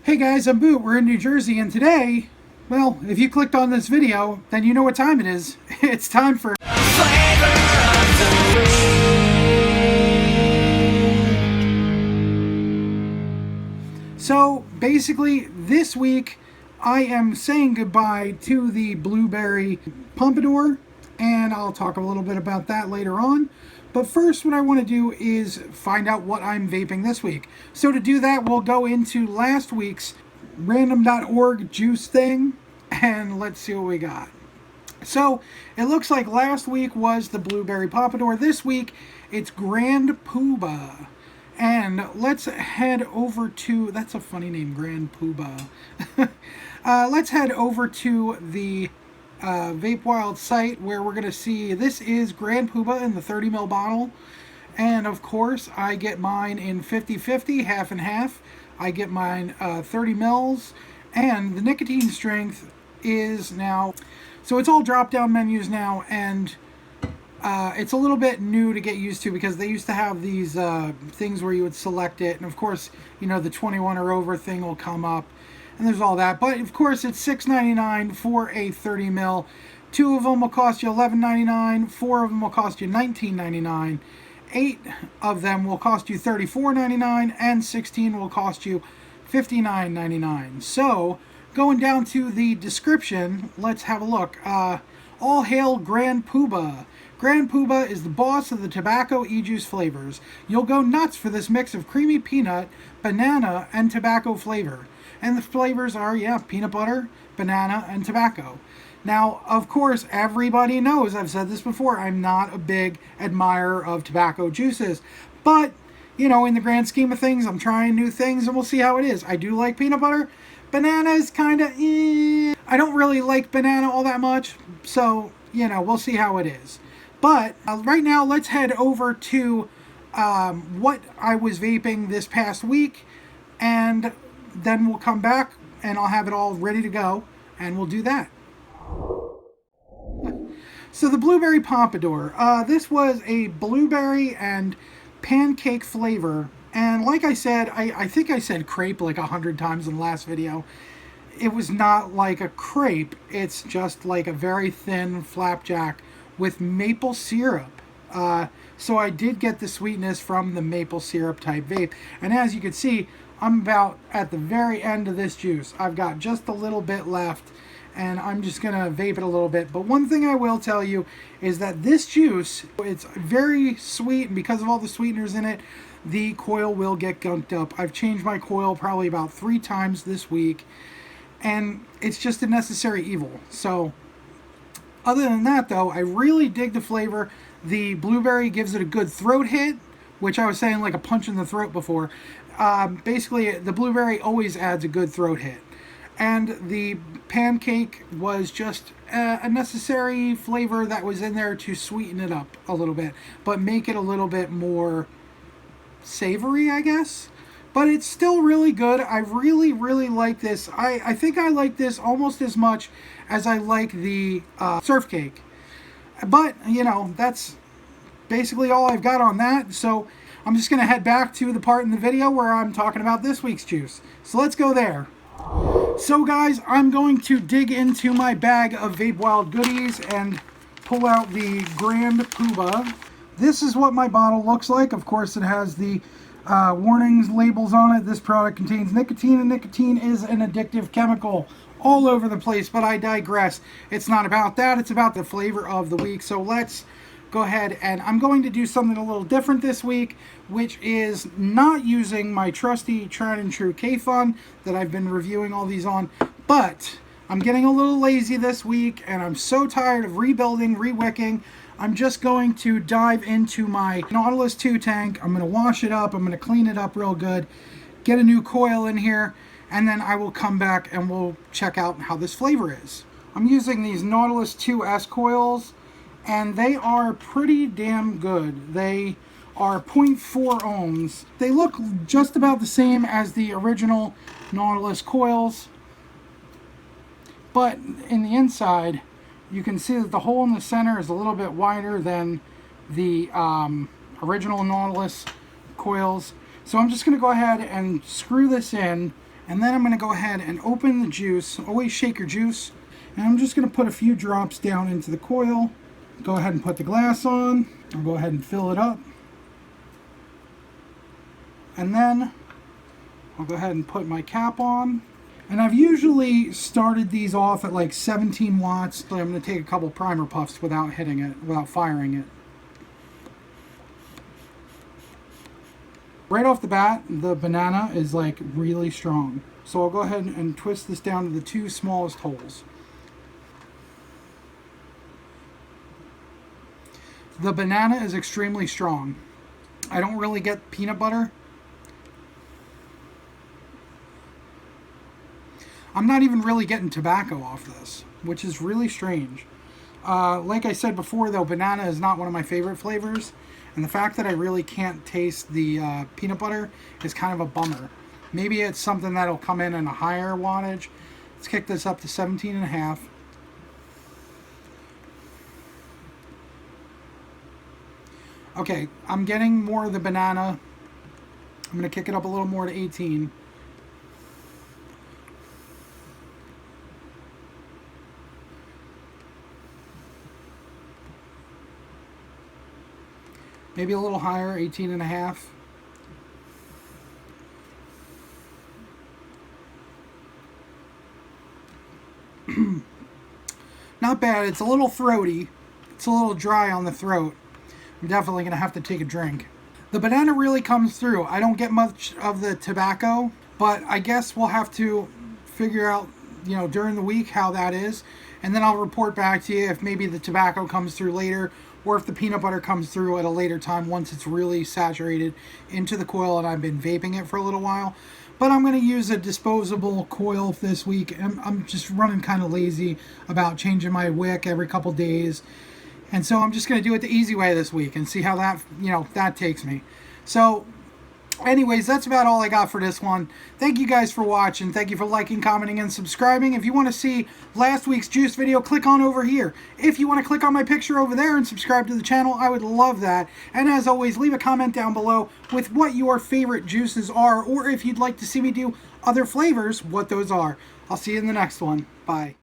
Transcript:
Hey guys, I'm Boot. We're in New Jersey, and today, well, if you clicked on this video, then you know what time it is. It's time for Flavor of the Week. So basically, this week I am saying goodbye to the blueberry pompadour, and I'll talk a little bit about that later on. But first, what I want to do is find out what I'm vaping this week. So to do that, we'll go into last week's random.org juice thing, and let's see what we got. So it looks like last week was the blueberry pompadour. This week, it's Grand Poobah. And let's head over to, that's a funny name, Grand Poobah. Let's head over to the VapeWild site where we're going to see this is Grand Poobah in the 30ml bottle, and of course I get mine in 50-50, half and half. I get mine 30 mils, and the nicotine strength is now, so it's all drop down menus now, and it's a little bit new to get used to because they used to have these things where you would select it, and of course, you know, the 21 or over thing will come up. And there's all that, but of course it's $6.99 for a 30 mil. 2 of them will cost you $11.99. 4 of them will cost you $19.99. 8 of them will cost you $34.99, and 16 will cost you $59.99. So going down to the description, let's have a look. All hail Grand Poobah. Grand Poobah is the boss of the tobacco e-juice flavors. You'll go nuts for this mix of creamy peanut, banana, and tobacco flavor. And the flavors are, peanut butter, banana, and tobacco. Now, of course, everybody knows, I've said this before, I'm not a big admirer of tobacco juices. But, you know, in the grand scheme of things, I'm trying new things, and we'll see how it is. I do like peanut butter. Banana is kind of, I don't really like banana all that much. So, you know, we'll see how it is. But right now, let's head over to what I was vaping this past week, and then we'll come back and I'll have it all ready to go, and we'll do that. So the blueberry pompadour, this was a blueberry and pancake flavor, and like I said, I think I said crepe like 100 times in the last video. It was not like a crepe, it's just like a very thin flapjack with maple syrup. So I did get the sweetness from the maple syrup type vape, and as you can see, I'm about at the very end of this juice. I've got just a little bit left, and I'm just gonna vape it a little bit. But one thing I will tell you is that this juice, it's very sweet, and because of all the sweeteners in it, the coil will get gunked up. I've changed my coil probably about 3 times this week, and it's just a necessary evil. So other than that though, I really dig the flavor. The blueberry gives it a good throat hit, which I was saying like a punch in the throat before. Basically, the blueberry always adds a good throat hit. And the pancake was just a necessary flavor that was in there to sweeten it up a little bit, but make it a little bit more savory, I guess. But it's still really good. I really, really like this. I think I like this almost as much as I like the surf cake. But, you know, that's basically all I've got on that. So I'm just going to head back to the part in the video where I'm talking about this week's juice. So let's go there. So guys, I'm going to dig into my bag of VapeWild goodies and pull out the Grand Poobah. This is what my bottle looks like. Of course, it has the warnings labels on it. This product contains nicotine, and nicotine is an addictive chemical all over the place, but I digress. It's not about that. It's about the flavor of the week. So let's go ahead, and I'm going to do something a little different this week, which is not using my trusty tried and true K-Fun that I've been reviewing all these on, but I'm getting a little lazy this week, and I'm so tired of rebuilding, re-wicking. I'm just going to dive into my Nautilus 2 tank. I'm going to wash it up. I'm going to clean it up real good, get a new coil in here, and then I will come back and we'll check out how this flavor is. I'm using these Nautilus 2S coils, and they are pretty damn good. They are 0.4 ohms. They look just about the same as the original Nautilus coils, but in the inside you can see that the hole in the center is a little bit wider than the original Nautilus coils. So I'm just going to go ahead and screw this in, And then I'm going to go ahead and open the juice. Always shake your juice. And I'm just going to put a few drops down into the coil. Go ahead and put the glass on. I'll go ahead and fill it up. And then I'll go ahead and put my cap on. And I've usually started these off at like 17 watts. So I'm going to take a couple primer puffs without hitting it, without firing it. Right off the bat, the banana is like really strong. So I'll go ahead and twist this down to the 2 smallest holes. The banana is extremely strong. I don't really get peanut butter. I'm not even really getting tobacco off this, which is really strange. Like I said before, though, banana is not one of my favorite flavors. And the fact that I really can't taste the peanut butter is kind of a bummer. Maybe it's something that'll come in a higher wattage. Let's kick this up to 17.5. Okay, I'm getting more of the banana. I'm going to kick it up a little more to 18. Maybe a little higher, 18.5. Not bad. It's a little throaty. It's a little dry on the throat. I'm definitely going to have to take a drink. The banana really comes through. I don't get much of the tobacco, but I guess we'll have to figure out, during the week how that is. And then I'll report back to you if maybe the tobacco comes through later, or if the peanut butter comes through at a later time once it's really saturated into the coil and I've been vaping it for a little while. But I'm going to use a disposable coil this week. I'm just running kind of lazy about changing my wick every couple days. And so I'm just going to do it the easy way this week and see how that, that takes me. So anyways, that's about all I got for this one. Thank you guys for watching. Thank you for liking, commenting, and subscribing. If you want to see last week's juice video, click on over here. If you want to click on my picture over there and subscribe to the channel, I would love that. And as always, leave a comment down below with what your favorite juices are, or if you'd like to see me do other flavors, what those are. I'll see you in the next one. Bye.